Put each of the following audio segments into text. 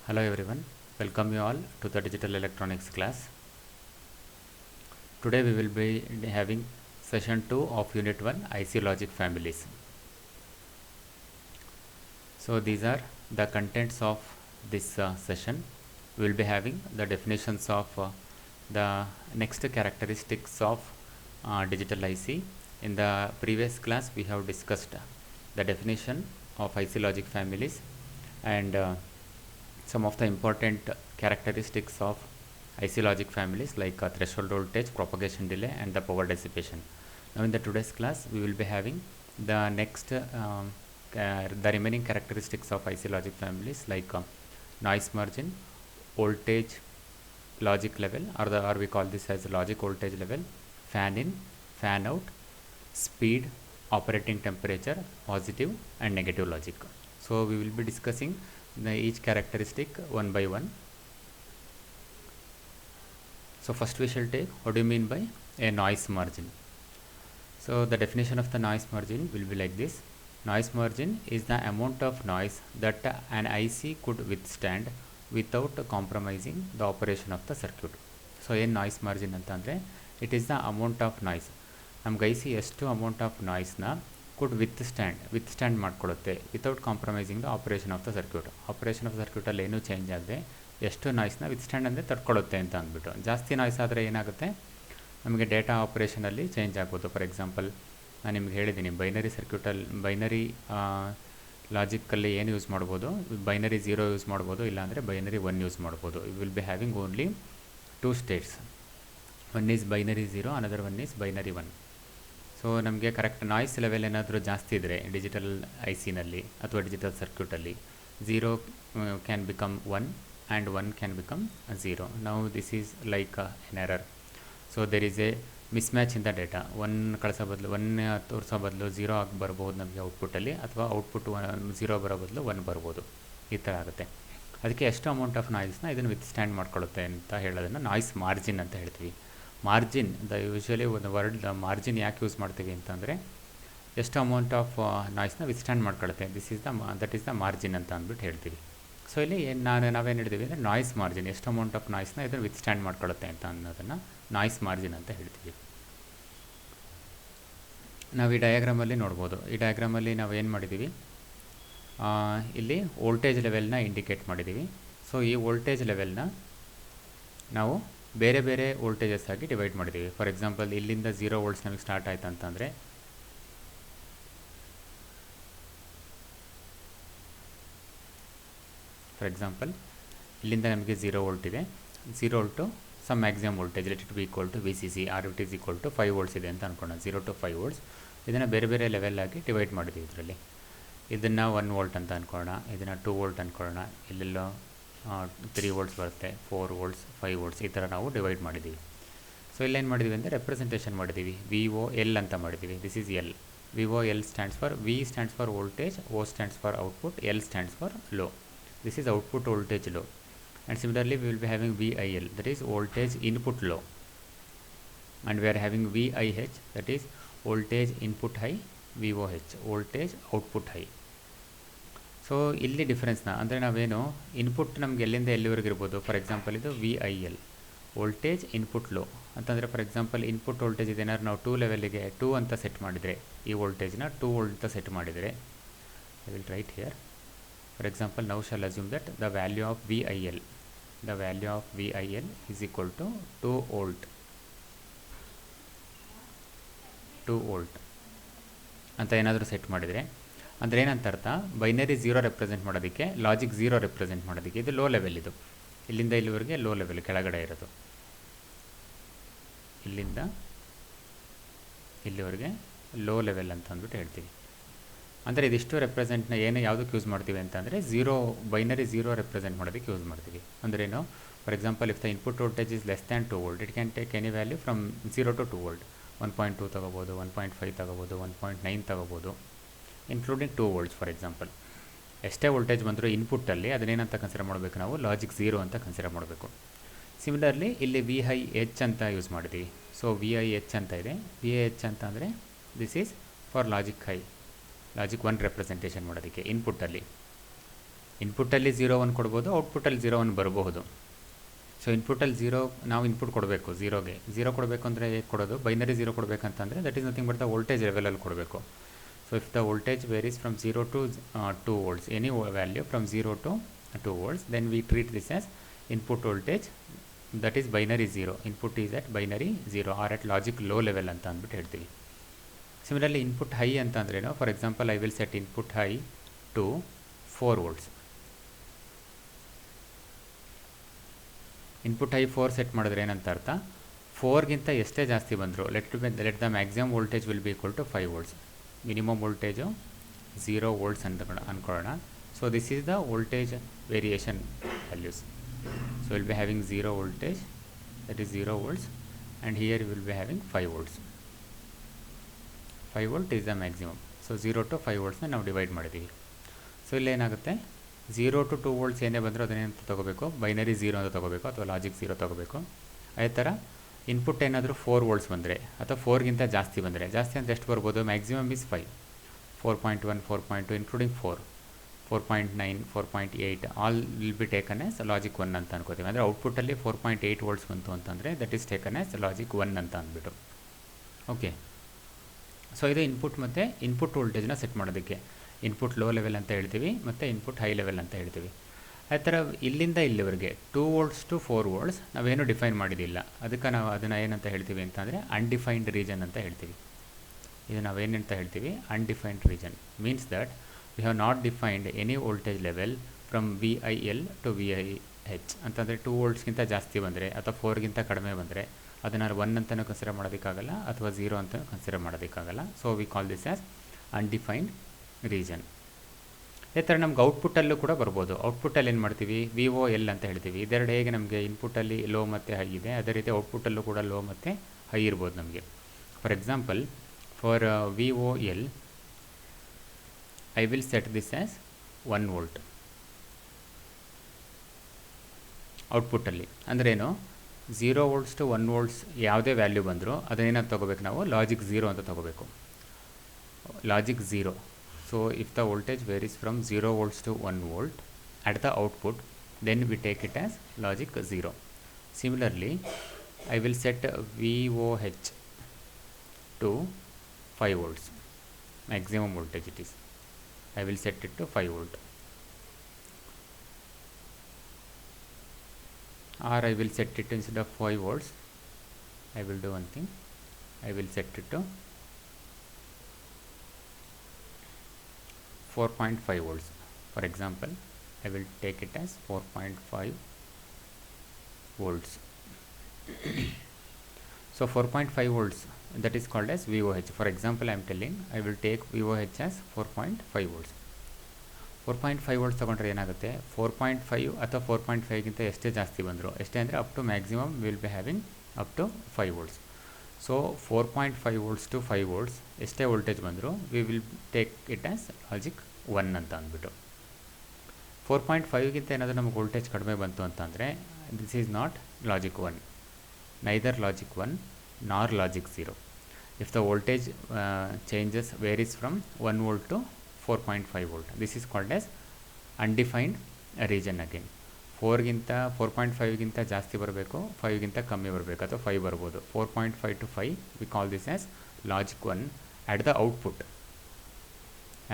Hello everyone, welcome you all to the digital electronics class. Today we will be having session 2 of unit 1 IC logic families. So these are the contents of this session. We will be having the definitions of the next characteristics of digital IC. In the previous class we have discussed the definition of IC logic families and some of the important characteristics of IC logic families like threshold voltage, propagation delay and the power dissipation. Now in the today's class we will be having the next the remaining characteristics of IC logic families like noise margin, voltage logic level, or we call this as logic voltage level, fan in, fan out, speed, operating temperature, positive and negative logic. So we will be discussing each characteristic one by one. So first we shall take what do you mean by a noise margin. So the definition of the noise margin will be like this. Noise margin is the amount of noise that an IC could withstand without compromising the operation of the circuit. So ಏನು noise margin ಅಂತಂದರೆ it is the amount of noise. ನಮ್ಗೆ I C ಎಷ್ಟು amount of ನಾಯ್ಸ್ನ could withstand ಮಾಡಿಕೊಡುತ್ತೆ without compromising the operation of the circuit. Operation of ಸರ್ಕ್ಯೂಟಲ್ಲಿ ಏನೂ change ಆಗದೆ ಎಷ್ಟು ನಾಯ್ಸ್ನ ವಿತ್ಸ್ಟ್ಯಾಂಡ್ ಅಂದರೆ ತಡ್ಕೊಳ್ಳುತ್ತೆ ಅಂತ ಅಂದ್ಬಿಟ್ಟು. ಜಾಸ್ತಿ ನಾಯ್ಸ್ ಆದರೆ ಏನಾಗುತ್ತೆ, ನಮಗೆ ಡೇಟಾ ಆಪರೇಷನಲ್ಲಿ ಚೇಂಜ್ ಆಗ್ಬೋದು. ಫಾರ್ ಎಕ್ಸಾಂಪಲ್ ನಾನು ನಿಮ್ಗೆ ಹೇಳಿದ್ದೀನಿ, ಬೈನರಿ ಲಾಜಿಕ್ಕಲ್ಲಿ ಏನು ಯೂಸ್ ಮಾಡ್ಬೋದು, ಬೈನರಿ 0 ಯೂಸ್ ಮಾಡ್ಬೋದು, ಇಲ್ಲಾಂದರೆ ಬೈನರಿ 1 ಯೂಸ್ ಮಾಡ್ಬೋದು. You will be having only 2 states. One is binary 0, another one is binary 1. So ನಮಗೆ ಕರೆಕ್ಟ್ ನಾಯ್ಸ್ ಲೆವೆಲ್ ಏನಾದರೂ ಜಾಸ್ತಿ ಇದ್ದರೆ ಡಿಜಿಟಲ್ ಐ ಸಿನಲ್ಲಿ ಅಥವಾ ಡಿಜಿಟಲ್ ಸರ್ಕ್ಯೂಟಲ್ಲಿ 0 can become 1 and 1 can become 0. Now this is like an error. So there is a mismatch in the data. 1 ಕಳಿಸೋ ಬದಲು 1 ತೋರಿಸೋ ಬದಲು 0 ಆಗಿ ಬರ್ಬೋದು ನಮಗೆ ಔಟ್ಪುಟ್ಟಲ್ಲಿ, ಅಥವಾ ಔಟ್ಪುಟ್ 0 ಬರೋ ಬದಲು 1 ಬರ್ಬೋದು. ಈ ಥರ ಆಗುತ್ತೆ. ಅದಕ್ಕೆ ಎಷ್ಟು ಅಮೌಂಟ್ ಆಫ್ ನಾಯ್ಸ್ನ ಇದನ್ನು ವಿತ್ಸ್ಟ್ಯಾಂಡ್ ಮಾಡ್ಕೊಳ್ಳುತ್ತೆ ಅಂತ ಹೇಳೋದನ್ನು ನಾಯ್ಸ್ ಮಾರ್ಜಿನ್ ಅಂತ ಹೇಳ್ತೀವಿ. ಮಾರ್ಜಿನ್ ಯೂಶ್ವಲಿ ಒಂದು ವರ್ಡ್ ಮಾರ್ಜಿನ್ ಯಾಕೆ ಯೂಸ್ ಮಾಡ್ತೀವಿ ಅಂತಂದರೆ ಎಷ್ಟು ಅಮೌಂಟ್ ಆಫ್ ನಾಯ್ಸ್ನ ವಿತ್ಸ್ಟ್ಯಾಂಡ್ ಮಾಡ್ಕೊಳ್ಳುತ್ತೆ, ದಟ್ ಈಸ್ ದ ಮಾರ್ಜಿನ್ ಅಂತ ಅಂದ್ಬಿಟ್ಟು ಹೇಳ್ತೀವಿ. ಸೊ ಇಲ್ಲಿ ನಾವೇನು ಹೇಳ್ತೀವಿ ಅಂದರೆ ನಾಯ್ಸ್ ಮಾರ್ಜಿನ್, ಎಷ್ಟು ಅಮೌಂಟ್ ಆಫ್ ನಾಯ್ಸ್ನ ಇದನ್ನು ವಿತ್ಸ್ಟ್ಯಾಂಡ್ ಮಾಡ್ಕೊಳ್ಳುತ್ತೆ ಅಂತ ಅನ್ನೋದನ್ನು ನಾಯ್ಸ್ ಮಾರ್ಜಿನ್ ಅಂತ ಹೇಳ್ತೀವಿ. ನಾವು ಈ ಡಯಾಗ್ರಾಮಲ್ಲಿ ನೋಡ್ಬೋದು. ಈ ಡಯಾಗ್ರಾಮಲ್ಲಿ ನಾವು ಏನು ಮಾಡಿದ್ದೀವಿ, ಇಲ್ಲಿ ವೋಲ್ಟೇಜ್ ಲೆವೆಲ್ನ ಇಂಡಿಕೇಟ್ ಮಾಡಿದ್ದೀವಿ. ಸೊ ಈ ವೋಲ್ಟೇಜ್ ಲೆವೆಲ್ನ ನಾವು ಬೇರೆ ಬೇರೆ ವೋಲ್ಟೇಜಸ್ ಆಗಿ ಡಿವೈಡ್ ಮಾಡಿದ್ದೀವಿ. ಫಾರ್ ಎಕ್ಸಾಂಪಲ್ ಇಲ್ಲಿಂದ 0 ವೋಲ್ಟ್ಸ್ ನಮಗೆ ಸ್ಟಾರ್ಟ್ ಆಯ್ತು ಅಂತಂದರೆ ಇಲ್ಲಿಂದ ನಮಗೆ 0 ವೋಲ್ಟ್ ಇದೆ. 0 volt some maximum voltage let it be equal to VCC or it is equal to 5 volts ಇದೆ ಅಂತ ಅಂದ್ಕೊಳ್ಳೋಣ. 0 to 5 ವೋಲ್ಟ್ಸ್ ಇದನ್ನು ಬೇರೆ ಬೇರೆ ಲೆವೆಲ್ ಆಗಿ ಡಿವೈಡ್ ಮಾಡಿದ್ದೀವಿ. ಇದರಲ್ಲಿ ಇದನ್ನು 1 ವೋಲ್ಟ್ ಅಂತ ಅಂದ್ಕೊಳ್ಳೋಣ, ಇದನ್ನು 2 ವೋಲ್ಟ್ ಅಂದ್ಕೊಳ್ಳೋಣ, ಇಲ್ಲೆಲ್ಲೋ 3 ವೋಲ್ಟ್ಸ್ ಬರುತ್ತೆ, 4 ವೋಲ್ಟ್ಸ್, 5 ವೋಲ್ಟ್ಸ್, ಈ ಥರ ನಾವು ಡಿವೈಡ್ ಮಾಡಿದ್ದೀವಿ. ಸೊ ಇಲ್ಲೇನು ಮಾಡಿದ್ದೀವಿ ಅಂದರೆ ರೆಪ್ರೆಸೆಂಟೇಷನ್ ಮಾಡಿದ್ದೀವಿ, VOL ಅಂತ ಮಾಡಿದ್ದೀವಿ. This is L. VOL stands for, V stands for voltage, O stands for output, L stands for low. This is output voltage low, and similarly we will be having VIL, that is voltage input low, and we are having VIH, that is voltage input high, VOH voltage output high. So ಇಲ್ಲಿ ಡಿಫ್ರೆನ್ಸ್ನ ಅಂದರೆ ನಾವೇನು input ನಮ್ಗೆ ಎಲ್ಲಿಂದ ಎಲ್ಲಿವರೆಗೆ ಇರ್ಬೋದು. For example ಇದು VIL voltage input low ಅಂತಂದರೆ, for example input voltage ಇದೇನಾದ್ರು ನಾವು 2 ಲೆವೆಲಿಗೆ 2 ಅಂತ ಸೆಟ್ ಮಾಡಿದರೆ, ಈ ವೋಲ್ಟೇಜ್ನ 2 ವೋಲ್ಟ್ ಅಂತ ಸೆಟ್ ಮಾಡಿದರೆ, I will right here. For example, now shall assume that the value of VIL is equal to 2 volt ಅಂತ ಏನಾದರೂ ಸೆಟ್ ಮಾಡಿದರೆ, ಅಂದರೆ ಏನಂತ ಅರ್ಥ, ಬೈನರಿ 0 ರೆಪ್ರೆಸೆಂಟ್ ಮಾಡೋದಕ್ಕೆ, ಲಾಜಿಕ್ 0 ರೆಪ್ರೆಸೆಂಟ್ ಮಾಡೋದಕ್ಕೆ ಇದು ಲೋ ಲೆವೆಲ್. ಇದು ಇಲ್ಲಿಂದ ಇಲ್ಲಿವರೆಗೆ ಲೋ ಲೆವೆಲ್ ಕೆಳಗಡೆ ಇರೋದು, ಇಲ್ಲಿಂದ ಇಲ್ಲಿವರೆಗೆ ಲೋ ಲೆವೆಲ್ ಅಂತ ಅಂದ್ಬಿಟ್ಟು ಹೇಳ್ತೀವಿ. ಅಂದರೆ ಇದಿಷ್ಟು ರೆಪ್ರೆಸೆಂಟ್ನ ಯಾವುದಕ್ಕೆ ಯೂಸ್ ಮಾಡ್ತೀವಿ ಅಂತಂದರೆ ಬೈನರಿ 0 ರೆಪ್ರೆಸೆಂಟ್ ಮಾಡೋದಕ್ಕೆ ಯೂಸ್ ಮಾಡ್ತೀವಿ. ಅಂದ್ರೇನು, for example if the input voltage is less than 2 volt, it can take any value from 0 to 2 volt. 1.2 ತಗೋಬೋದು, 1.5 ತಗೋಬೋದು, 1.9 ತಗೋಬೋದು, ಇನ್ಕ್ಲೂಡಿಂಗ್ 2 ವೋಲ್ಟ್ಸ್. ಫಾರ್ ಎಕ್ಸಾಂಪಲ್ ಎಷ್ಟೇ ವೋಲ್ಟೇಜ್ ಬಂದರೂ ಇನ್ಪುಟ್ಟಲ್ಲಿ ಅದನ್ನೇನಂತ ಕನ್ಸಿಡರ್ ಮಾಡಬೇಕು, ನಾವು ಲಾಜಿಕ್ 0 ಅಂತ ಕನ್ಸಿಡರ್ ಮಾಡಬೇಕು. ಸಿಮಿಲರ್ಲಿ ಇಲ್ಲಿ VIH ಅಂತ ಯೂಸ್ ಮಾಡಿದ್ದೀವಿ. ಸೊ VIH ಅಂತ ಇದೆ. VIH ಅಂತ ಅಂದರೆ this is for logic 1 representation ಮಾಡೋದಕ್ಕೆ ಇನ್ಪುಟ್ಟಲ್ಲಿ. ಇನ್ಪುಟ್ಟಲ್ಲಿ 0 1 ಕೊಡ್ಬೋದು, ಔಟ್ಪುಟ್ಟಲ್ಲಿ 0 1 ಬರಬಹುದು. ಸೊ ಇನ್ಪುಟ್ಟಲ್ಲಿ 0 ನಾವು ಇನ್ಪುಟ್ ಕೊಡಬೇಕು, 0 ಕೊಡಬೇಕು ಅಂದರೆ ಹೇಗೆ ಕೊಡೋದು? ಬೈನರಿ 0 ಕೊಡಬೇಕಂತಂದರೆ that is nothing but the voltage ಲೆವೆಲಲ್ಲಿ ಕೊಡಬೇಕು. So if the voltage varies from 0 to 2 volts, any value from 0 to 2 volts, then we treat this as input voltage that is binary 0. Input is at binary 0 or at logic low level ಅಂತ ಅಂದ್ಬಿಟ್ಟು ಹೇಳ್ತೀವಿ. Similarly input high ಅಂತ ಅಂದ್ರೇನು? For example I will set input high to 4 volts. Input high 4 set ಮಾಡಿದ್ರೆ ಏನಂತ ಅರ್ಥ? 4ಗಿಂತ ಎಷ್ಟೇ ಜಾಸ್ತಿ ಬಂದರೂ let the maximum voltage will be equal to 5 volts. Minimum voltage 0 volts ಅಂತ ಅಂದ್ಕೊಳ್ಳೋಣ. So this is the voltage variation values. So will be having 0 voltage, that is 0 volts, and here you will be having 5 volts. 5 volt is the maximum. So 0 to 5 voltsನ ನಾವು divide ಮಾಡಿದ್ದೀವಿ. So ಇಲ್ಲೇನಾಗುತ್ತೆ, 0 to 2 volts ಏನೇ ಬಂದರೂ ಅದನ್ನೇನಂತ ತೊಗೋಬೇಕು? Binary 0 ಅಂತ ತೊಗೋಬೇಕು ಅಥವಾ logic 0 ತೊಗೋಬೇಕು. ಅದೇ ಥರ ಇನ್ಪುಟ್ ಏನಾದರೂ 4 volts ಬಂದರೆ ಅಥವಾ 4ಗಿಂತ ಜಾಸ್ತಿ ಬಂದರೆ, ಜಾಸ್ತಿ ಅಂತ ಎಷ್ಟು ಬರ್ಬೋದು? Maximum is 5, 4.1, 4.2 including 4, 4.9, 4.8 all will be taken as logic 1 ಅಂತ ಅನ್ಕೋತೀವಿ. ಅಂದರೆ ಔಟ್ಪುಟ್ಟಲ್ಲಿ 4.8 volts ಬಂತು ಅಂತಂದರೆ that is taken as logic 1 ಅಂತ ಅಂದ್ಬಿಟ್ಟು. ಓಕೆ, ಸೊ ಇದು ಇನ್ಪುಟ್ ಮತ್ತು ಇನ್ಪುಟ್ ವೋಲ್ಟೇಜ್ನ ಸೆಟ್ ಮಾಡೋದಕ್ಕೆ ಇನ್ಪುಟ್ ಲೋ ಲೆವೆಲ್ ಅಂತ ಹೇಳ್ತೀವಿ ಮತ್ತು ಇನ್ಪುಟ್ ಹೈ ಲೆವೆಲ್ ಅಂತ ಹೇಳ್ತೀವಿ. ಆ ಥರ ಇಲ್ಲಿಂದ ಇಲ್ಲಿವರೆಗೆ 2 volts to 4 volts ನಾವೇನು ಡಿಫೈನ್ ಮಾಡಿದ್ದಿಲ್ಲ. ಅದಕ್ಕೆ ನಾವು ಅದನ್ನು ಏನಂತ ಹೇಳ್ತೀವಿ ಅಂತಂದರೆ ಅನ್ಡಿಫೈನ್ಡ್ ರೀಜನ್ ಅಂತ ಹೇಳ್ತೀವಿ. ಇದು ನಾವೇನಂತ ಹೇಳ್ತೀವಿ? Undefined region means that we have not defined any voltage level from VIL to VIH. ಅಂತಂದರೆ 2 voltsಗಿಂತ ಜಾಸ್ತಿ ಬಂದರೆ ಅಥವಾ 4ಗಿಂತ ಕಡಿಮೆ ಬಂದರೆ ಅದನ್ನು 1 ಅಂತಲೂ ಕನ್ಸಿಡರ್ ಮಾಡೋದಕ್ಕಾಗಲ್ಲ ಅಥವಾ 0 ಅಂತಲೂ ಕನ್ಸಿಡರ್ ಮಾಡೋದಕ್ಕಾಗಲ್ಲ. So we call this as undefined region. ಅದೇ ಥರ ನಮ್ಗೆ ಔಟ್ಪುಟ್ಟಲ್ಲೂ ಕೂಡ ಬರ್ಬೋದು. ಔಟ್ಪುಟ್ಟಲ್ಲಿ ಏನು ಮಾಡ್ತೀವಿ? VOL ಅಂತ ಹೇಳ್ತೀವಿ. ಇದೆರಡು ಹೇಗೆ ನಮಗೆ ಇನ್ಪುಟ್ಟಲ್ಲಿ ಲೋ ಮತ್ತು ಹೈ ಇದೆ, ಅದೇ ರೀತಿ ಔಟ್ಪುಟ್ಟಲ್ಲೂ ಕೂಡ ಲೋ ಮತ್ತು ಹೈ ಇರ್ಬೋದು ನಮಗೆ. For example for VOL I will set this as 1 volt ಔಟ್ಪುಟ್ಟಲ್ಲಿ. ಅಂದ್ರೇನು? 0 volts to 1 volts ಯಾವುದೇ ವ್ಯಾಲ್ಯೂ ಬಂದರೂ ಅದನ್ನೇನಂತ ತೊಗೋಬೇಕು ನಾವು? ಲಾಜಿಕ್ 0 ಅಂತ ತೊಗೋಬೇಕು. Logic 0. So if the voltage varies from 0 volts to 1 volt at the output, then we take it as logic 0. Similarly, I will set VOH to 5 volts. Maximum voltage it is. I will set it to 5 volt. Or I will set it instead of 5 volts. I will do one thing. I will set it to 4.5 volts. For example, I will take it as 4.5 volts. So 4.5 volts, that is called as VOH. For example, I am telling I will take VOH as 4.5 volts. 4.5 volts ತಗೊಂಡ್ರೆ ಏನಾಗುತ್ತೆ? 4.5 ಅಥವಾ 4.5ಗಿಂತ ಎಷ್ಟೇ ಜಾಸ್ತಿ ಬಂದರೂ, ಎಷ್ಟೇ ಅಂದರೆ up to maximum will be having up to 5 volts. So 4.5 volts to 5 volts ಎಷ್ಟೇ voltage ಬಂದರೂ we will take it as logic 1 ಅಂತ ಅಂದ್ಬಿಟ್ಟು. 4.5ಗಿಂತ ಏನಾದರೂ ನಮಗೆ ವೋಲ್ಟೇಜ್ ಕಡಿಮೆ ಬಂತು ಅಂತಂದರೆ this is not logic 1, neither logic 1 ನಾರ್ logic 0. If the voltage changes varies from 1 volt to 4.5 volt, this is called as undefined region again. 4.5ಗಿಂತ ಜಾಸ್ತಿ ಬರಬೇಕು, 5ಗಿಂತ ಕಮ್ಮಿ ಬರಬೇಕು ಅಥವಾ 5 ಬರ್ಬೋದು. 4.5 to 5 we call this as logic 1 at the output.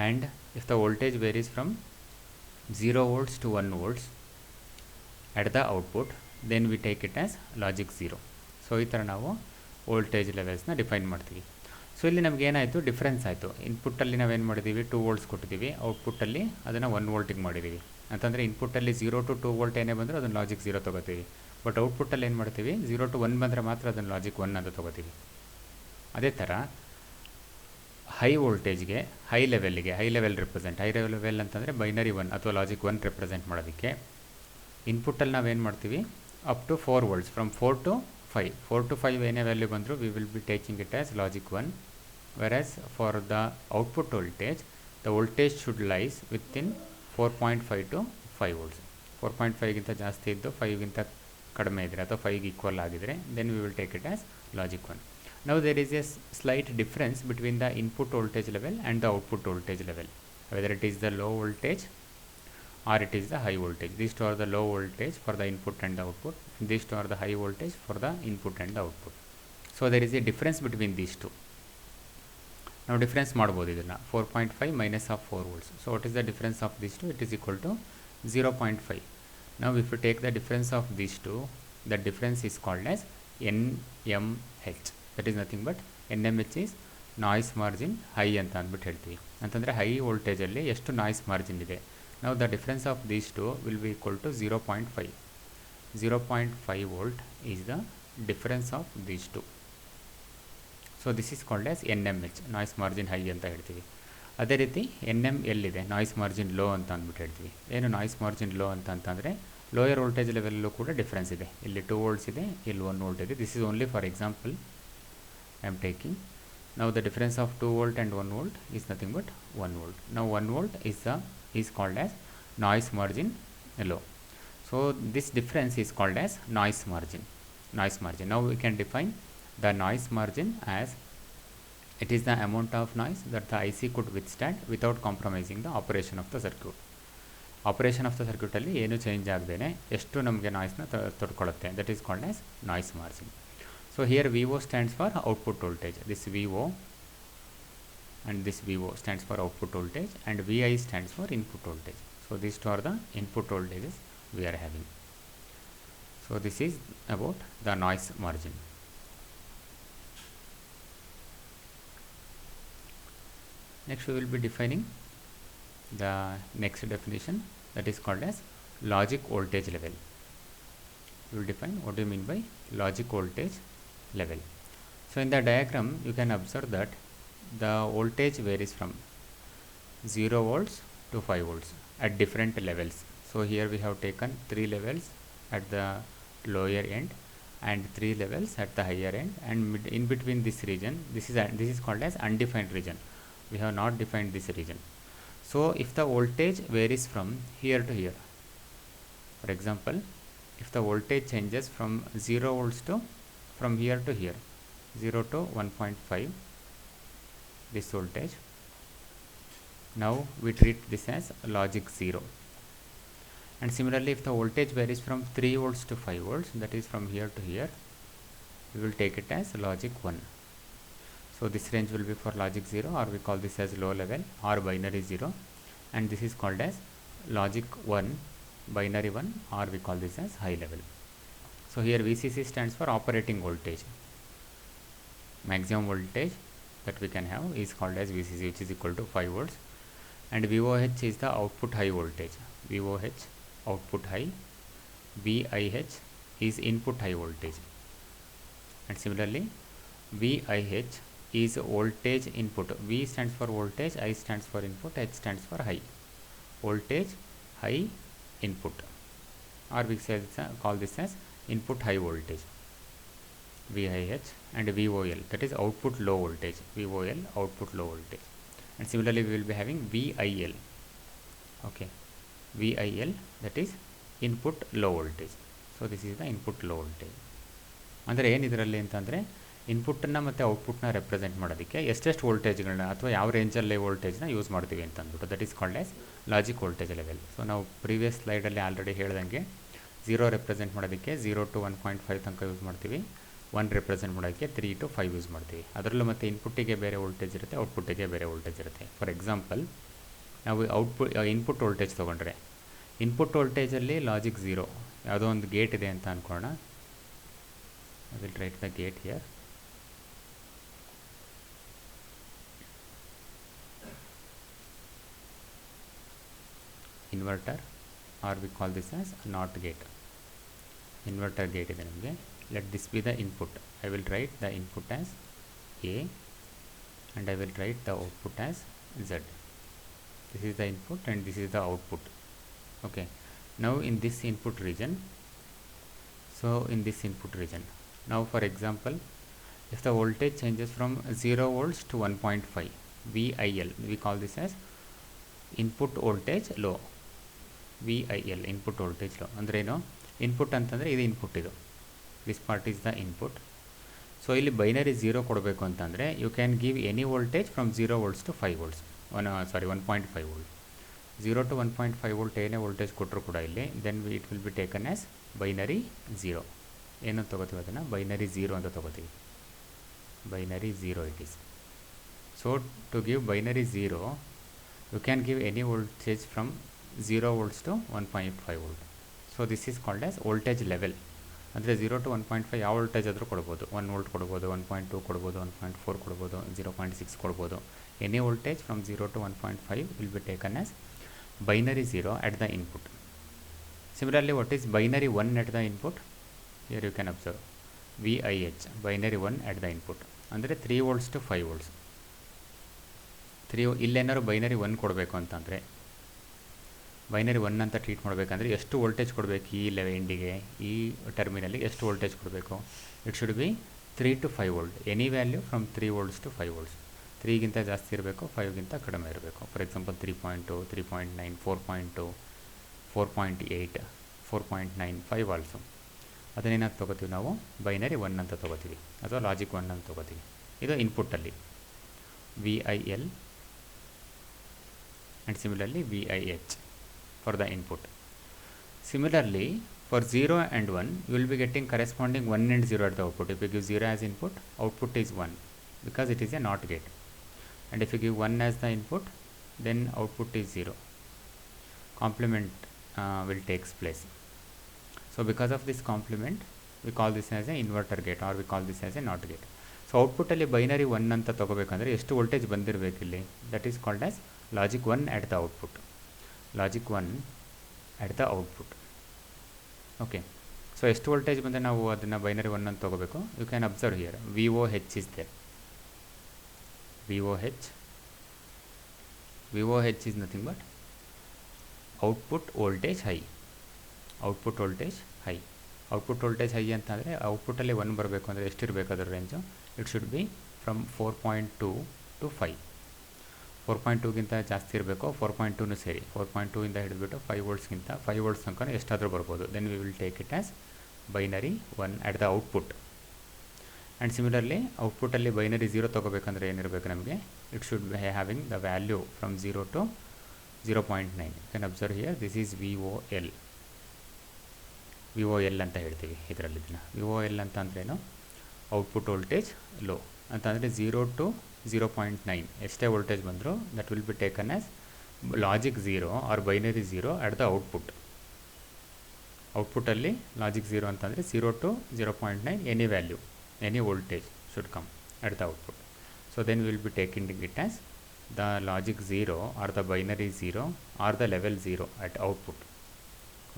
And if the voltage varies from 0 volts to 1 volts at the output, then we take it as logic 0. So ಈ ಥರ ನಾವು voltage ಲೆವೆಲ್ಸ್ನ define ಮಾಡ್ತೀವಿ. ಸೊ ಇಲ್ಲಿ ನಮ್ಗೆ ಏನಾಯಿತು? Difference ಆಯಿತು. ಇನ್ಪುಟ್ಟಲ್ಲಿ ನಾವೇನು ಮಾಡಿದ್ದೀವಿ? 2 volts ಕೊಟ್ಟಿದ್ದೀವಿ. ಔಟ್ಪುಟ್ಟಲ್ಲಿ ಅದನ್ನು 1 voltiಗೆ ಮಾಡಿದ್ದೀವಿ. ಅಂತಂದರೆ ಇನ್ಪುಟ್ಟಲ್ಲಿ 0 to 2 volt ಏನೇ ಬಂದರೂ ಅದನ್ನು ಲಾಜಿಕ್ 0 ತೊಗೋತೀವಿ. ಬಟ್ ಔಟ್ಪುಟ್ಟಲ್ಲಿ ಏನು ಮಾಡ್ತೀವಿ? 0 to 1 ಬಂದರೆ ಮಾತ್ರ ಅದನ್ನು ಲಾಜಿಕ್ 1 ಅಂತ ತೊಗೋತೀವಿ. ಅದೇ ಥರ ಹೈ ವೋಲ್ಟೇಜ್ಗೆ, high level represent, high level ಅಂತಂದರೆ ಬೈನರಿ 1 ಅಥವಾ ಲಾಜಿಕ್ 1 ರೆಪ್ರೆಸೆಂಟ್ ಮಾಡೋದಕ್ಕೆ ಇನ್ಪುಟ್ಟಲ್ಲಿ ನಾವೇನು ಮಾಡ್ತೀವಿ? Up to 4 volts, from 4 to 5. 4 to 5 ಏನೇ ವ್ಯಾಲ್ಯೂ ಬಂದರೂ we will be taking it as logic 1. whereas for the output voltage, the voltage should lies within 4.5 to 5 volts. 4.5ಗಿಂತ ಜಾಸ್ತಿ ಇದ್ದು 5ಗಿಂತ ಕಡಿಮೆ ಇದ್ದರೆ ಅಥವಾ 5ಗೆ equal ಆಗಿದರೆ then we will take it as logic 1. Now there is a slight difference between the input voltage level and the output voltage level, whether it is the low voltage or it is the high voltage. These two are the low voltage for the input and the output. These two are the high voltage for the input and the output. So there is a difference between these two. Now difference ಮಾಡಬಹುದು ಇದನ್ನ 4.5 minus of 4 volts. So what is the difference of these two? It is equal to 0.5. Now if you take the difference of these two, the difference is called as NMH. That is nothing but NMH is noise margin high ಅಂತ ಅಂದ್ಬಿಟ್ಟು ಹೇಳ್ತೀವಿ. ಅಂತಂದರೆ high ವೋಲ್ಟೇಜಲ್ಲಿ ಎಷ್ಟು noise margin ಇದೆ. ನಾವು the difference of these two will be equal to 0.5. 0.5 volt is the difference of these two. So this is called as NMH, noise margin high ಅಂತ ಹೇಳ್ತೀವಿ. ಅದೇ ರೀತಿ NML ಇದೆ, ನಾಯ್ಸ್ ಮಾರ್ಜಿನ್ ಲೋ ಅಂತ ಅಂದ್ಬಿಟ್ಟು ಹೇಳ್ತೀವಿ. ಏನು ನಾಯ್ಸ್ ಮಾರ್ಜಿನ್ ಲೋ ಅಂತಂದರೆ ಲೋಯರ್ ವೋಲ್ಟೇಜ್ ಲೆವೆಲ್ಲೂ ಕೂಡ ಡಿಫ್ರೆನ್ಸ್ ಇದೆ. ಇಲ್ಲಿ 2 volts ಇದೆ, ಇಲ್ಲಿ 1 volt ಇದೆ. This is only for example I am taking. Now the difference of 2 volt and 1 volt is nothing but 1 volt. Now 1 volt is called as noise margin low. So this difference is called as noise margin. Noise margin. Now we can define the noise margin as it is the amount of noise that the IC could withstand without compromising the operation of the circuit. Operation of the circuit alli ಏನು change ಆಗದೇನೆ ಎಷ್ಟು ನಮಗೆ ನಾಯ್ಸ್ನ ತಡ್ಕೊಳ್ಳುತ್ತೆ, that is called as noise margin. So here VO stands for output voltage. This VO and this VO stands for output voltage, and VI stands for input voltage. So these two are the input voltages we are having. So this is about the noise margin. Next we will be defining the next definition, that is called as logic voltage level. We will define what do you mean by logic voltage level. So in the diagram you can observe that the voltage varies from 0 volts to 5 volts at different levels. So here we have taken 3 levels at the lower end and 3 levels at the higher end, and in between this region, this is called as undefined region. We have not defined this region. So if the voltage varies from here to here, for example, if the voltage changes from 0 volts to from here to here, 0 to 1.5, this voltage, now we treat this as logic 0. And similarly, if the voltage varies from 3 volts to 5 volts, that is from here to here, we will take it as logic 1. So this range will be for logic 0, or we call this as low level or binary 0, and this is called as logic 1, binary 1, or we call this as high level. So here VCC stands for operating voltage. Maximum voltage that we can have is called as VCC, which is equal to 5 volts, and VOH is the output high voltage. VOH output high, VIH is input high voltage, and similarly VIH is voltage input. V stands for voltage, I stands for input, H stands for high. Voltage high input, or we call this as input high voltage, VIH, and VOL, that is output low voltage. VOL output low voltage, and similarly we will be having VIL. Okay, VIL, that is input low voltage. So this is the input low voltage. ಅಂದರೆ ಏನು ಇದರಲ್ಲಿ ಅಂತಂದರೆ ಇನ್ಪುಟ್ಟನ್ನು ಮತ್ತು ಔಟ್ಪುಟ್ನ represent ಮಾಡೋದಕ್ಕೆ ಎಷ್ಟೆಷ್ಟು ವೋಲ್ಟೇಜ್ಗಳನ್ನ ಅಥವಾ ಯಾವ ರೇಂಜಲ್ಲಿ ವೋಲ್ಟೇಜ್ನ ಯೂಸ್ ಮಾಡ್ತೀವಿ ಅಂತ ಅಂದ್ಬಿಟ್ಟು, that is called as logic voltage level. So ನಾವು ಪ್ರೀವಿಯಸ್ ಸ್ಲೈಡಲ್ಲಿ ಆಲ್ರೆಡಿ ಹೇಳ್ದಂಗೆ 0 ರೆಪ್ರೆಸೆಂಟ್ ಮಾಡೋದಕ್ಕೆ 0 to 1.5 ತನಕ ಯೂಸ್ ಮಾಡ್ತೀವಿ, 1 ರೆಪ್ರೆಸೆಂಟ್ ಮಾಡೋದಕ್ಕೆ 3 to 5 ಯೂಸ್ ಮಾಡ್ತೀವಿ. ಅದರಲ್ಲೂ ಮತ್ತು ಇನ್ಪುಟ್ಟಿಗೆ ಬೇರೆ ವೋಲ್ಟೇಜ್ ಇರುತ್ತೆ, ಔಟ್ಪುಟ್ಟಿಗೆ ಬೇರೆ ವೋಲ್ಟೇಜ್ ಇರುತ್ತೆ. ಫಾರ್ ಎಕ್ಸಾಂಪಲ್, ನಾವು ಇನ್ಪುಟ್ ವೋಲ್ಟೇಜ್ ತೊಗೊಂಡ್ರೆ, ಇನ್ಪುಟ್ ವೋಲ್ಟೇಜಲ್ಲಿ ಲಾಜಿಕ್ 0, ಯಾವುದೋ ಒಂದು ಗೇಟ್ ಇದೆ ಅಂತ ಅಂದ್ಕೊಳ್ಳೋಣ. I will write the gate here. Inverter, or we call this as NOT gate. Inverter gate ಇದೆ ನಮಗೆ. Let this be the input. I will write the input as A, and I will write the output as Z. This is the input and this is the output. Okay, now in this input region, now for example, if the voltage changes from 0 volts to 1.5, VIL, we call this as input voltage low. VIL, input voltage low. ಅಂದರೆ ಏನು, input ಅಂತಂದರೆ ಇದು input, ಇದು this part is the input. So ಇಲ್ಲಿ binary 0 ಕೊಡಬೇಕು ಅಂತಂದರೆ you can give any voltage from 0 volts to 5 volts, 1.5 volt. 0 to 1.5 volt ಏನೇ voltage ಕೊಟ್ಟರು ಕೂಡ ಇಲ್ಲಿ then it will be taken as binary zero. ಏನು ತೊಗೋತೀವಿ ಅದನ್ನು ಬೈನರಿ ಝೀರೋ ಅಂತ ತೊಗೋತೀವಿ. Binary zero it is. So to give binary zero you can give any voltage from 0 volts to 1.5 volt. So this is called as voltage level. ಅಂದರೆ 0 to 1.5 ಯಾವ voltage ಆದರೂ ಕೊಡ್ಬೋದು. 1 volt ಕೊಡ್ಬೋದು, 1.2 ಕೊಡ್ಬೋದು, 1.4 ಕೊಡ್ಬೋದು, 0.6 ಕೊಡ್ಬೋದು. Any voltage from 0 to 1.5 will be taken as binary zero at the input. Similarly, what is binary 1 at the input? Here you can observe VIH, binary 1 at the input. ಅಂದರೆ 3 volts to 5 volts. ಇಲ್ಲೇನಾದ್ರು binary 1 ಕೊಡಬೇಕು ಅಂತಂದರೆ binary 1 ಅಂತ treat ಮಾಡಬೇಕಂದ್ರೆ ಎಷ್ಟು voltage ಕೊಡಬೇಕು ಈ ಎಂಡಿಗೆ, ಈ ಟರ್ಮಿನಲ್ಲಿ ಎಷ್ಟು ವೋಲ್ಟೇಜ್ ಕೊಡಬೇಕು? It should B 3 to 5 volt. Any value from 3 volts to 5 volts. 3ಗಿಂತ ಜಾಸ್ತಿ ಇರಬೇಕು, 5ಗಿಂತ ಕಡಿಮೆ ಇರಬೇಕು. For example 3.2, 3.9, 4.2, 4.8, 4.9, 5 also. ಅದನ್ನೇನಾಗಿ ತೊಗೋತೀವಿ ನಾವು ಬೈನರಿ 1 ಅಂತ ತೊಗೋತೀವಿ ಅಥವಾ ಲಾಜಿಕ್ 1 ಅಂತ ತೊಗೋತೀವಿ. ಇದು ಇನ್ಪುಟ್ಟಲ್ಲಿ VIL and similarly VIH for the input. Similarly, for 0 and 1 you will be getting corresponding 1 and 0 at the output. If you give 0 as input, output is 1 because it is a NOT gate. And if you give 1 as the input, then output is 0. Complement will takes place. So because of this complement we call this as a inverter gate or we call this as a NOT gate. So output ಅಲ್ಲಿ binary 1 ಅಂತ ತಗೋಬೇಕಂದ್ರೆ ಎಷ್ಟು voltage ಬಂದಿರಬೇಕು ಇಲ್ಲಿ? That is called as logic 1 at the output. Logic 1 at the output. Okay, so ಎಷ್ಟು voltage ಬಂದರೆ ನಾವು ಅದನ್ನು ಬೈನರಿ 1 ಅಂತ ತೊಗೋಬೇಕು? You can observe here VOH is there. VOH is nothing but output voltage high. Output voltage high. Output voltage high ಅಂತಂದರೆ ಔಟ್ಪುಟ್ಟಲ್ಲಿ 1 ಬರಬೇಕು ಅಂದರೆ ಎಷ್ಟಿರಬೇಕು ಅದರ range? It should be from 4.2 to 5. 4.2ಗಿಂತ ಜಾಸ್ತಿ ಇರಬೇಕು, 4.2 ಸೇರಿ 4.2ಇಂದ ಹಿಡಿದ್ಬಿಟ್ಟು 5 ವೋಲ್ಟ್ಸ್ಗಿಂತ 5 ವೋಲ್ಟ್ಸ್ ತನಕ ಎಷ್ಟಾದರೂ ಬರ್ಬೋದು. Then we will take it as binary 1 at the output. And similarly ಔಟ್ಪುಟ್ಟಲ್ಲಿ ಬೈನರಿ 0 ತೊಗೋಬೇಕಂದ್ರೆ ಏನಿರಬೇಕು ನಮಗೆ? It should be having the value from 0 to 0.9. You can observe here this is VOL ಅಂತ ಹೇಳ್ತೀವಿ ಇದರಲ್ಲಿ. VOL ಅಂತ ಅಂದ್ರೇನು? ಔಟ್ಪುಟ್ ವೋಲ್ಟೇಜ್ ಲೋ ಅಂತಂದರೆ 0 to 0.9 ಎಷ್ಟೇ ವೋಲ್ಟೇಜ್ ಬಂದರೂ that will be taken as logic 0 or binary 0 at the output. ಔಟ್ಪುಟ್ಟಲ್ಲಿ logic 0 ಅಂತಂದರೆ 0 to 0.9 any value, any voltage should come at the output. So then we will be taking it as the logic 0 or the binary 0 or the level 0 at output.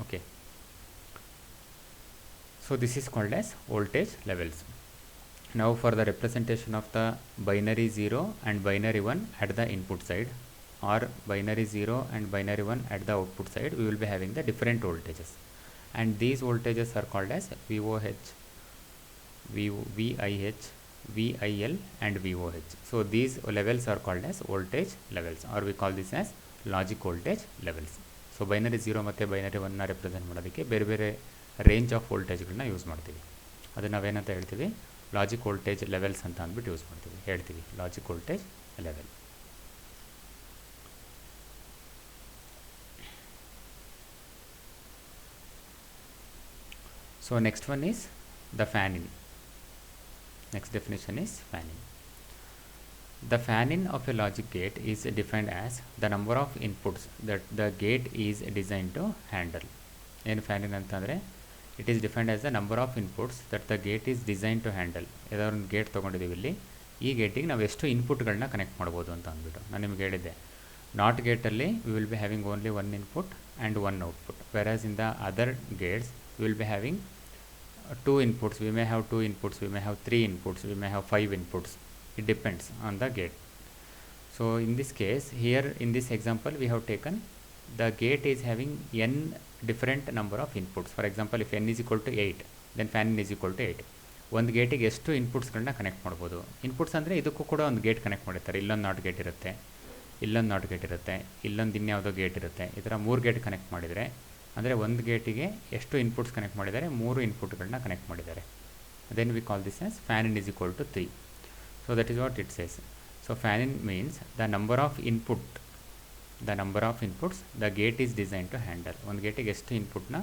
Okay. So this is called as voltage levels. Now for the representation of the binary 0 and binary 1 at the input side or binary 0 and binary 1 at the output side, we will be having the different voltages. And these voltages are called as VOH, VIH, VIL and VOH. So these levels are called as voltage levels or we call this as logic voltage levels. So binary 0 ಮತ್ತು binary 1ನ represent ಮಾಡೋದಕ್ಕೆ ಬೇರೆ ಬೇರೆ range of ವೋಲ್ಟೇಜ್ಗಳನ್ನ use ಮಾಡ್ತೀವಿ. ಅದನ್ನು ನಾವೇನಂತ ಹೇಳ್ತೀವಿ? Logic voltage levels ಅಂತ ಅಂದ್ಬಿಟ್ಟು ಯೂಸ್ ಮಾಡ್ತೀವಿ, ಹೇಳ್ತೀವಿ logic voltage level. So next one is the fan-in. Next definition is fan-in. The fan-in of a logic gate is defined as the number of inputs that the gate is designed to handle. ಏನು fan-in ಅಂತಂದರೆ it is defined as the number of inputs that the gate is designed to handle. ಯಾವುದಾದ್ರು ಒಂದು gate ತೊಗೊಂಡಿದ್ದೀವಿ ಇಲ್ಲಿ, ಈ ಗೇಟಿಗೆ ನಾವು ಎಷ್ಟು ಇನ್ಪುಟ್ಗಳನ್ನ connect ಮಾಡ್ಬೋದು ಅಂತ ಅಂದ್ಬಿಟ್ಟು ನಾನು ನಿಮ್ಗೆ ಹೇಳಿದ್ದೆ. ನಾಟ್ ಗೇಟಲ್ಲಿ we will be having only 1 input and 1 output, whereas in the other gates we will be having 2 inputs, we may have 2 inputs, we may have 3 inputs, we may have 5 inputs. It depends on the gate. So in this case, here in this example we have taken the gate is having n different number of inputs. For example, if n is equal to 8, then fan-in is equal to 8. ಒಂದು ಗೇಟಿಗೆ ಎಷ್ಟು ಇನ್ಪುಟ್ಸ್ಗಳನ್ನ connect ಮಾಡ್ಬೋದು? Inputs ಅಂದರೆ ಇದಕ್ಕೂ ಕೂಡ ಒಂದು gate connect ಮಾಡಿರ್ತಾರೆ. ಇಲ್ಲೊಂದು not gate ಇರುತ್ತೆ, ಇಲ್ಲೊಂದು ನಾಟ್ ಗೇಟ್ ಇರುತ್ತೆ, ಇಲ್ಲೊಂದು ಇನ್ಯಾವುದೋ ಗೇಟ್ ಇರುತ್ತೆ. ಈ ಥರ 3 ಗೇಟ್ ಕನೆಕ್ಟ್ ಮಾಡಿದರೆ ಅಂದರೆ ಒಂದು ಗೇಟಿಗೆ ಎಷ್ಟು ಇನ್ಪುಟ್ಸ್ ಕನೆಕ್ಟ್ ಮಾಡಿದ್ದಾರೆ? 3 ಇನ್ಪುಟ್ಗಳನ್ನ ಕನೆಕ್ಟ್ ಮಾಡಿದ್ದಾರೆ. Then we call this as fan-in is equal to 3. So that is what it says. So fan-in means the number of input the number of inputs the gate is designed to handle. ಒಂದು ಗೇಟಿಗೆ ಎಷ್ಟು ಇನ್ಪುಟ್ನ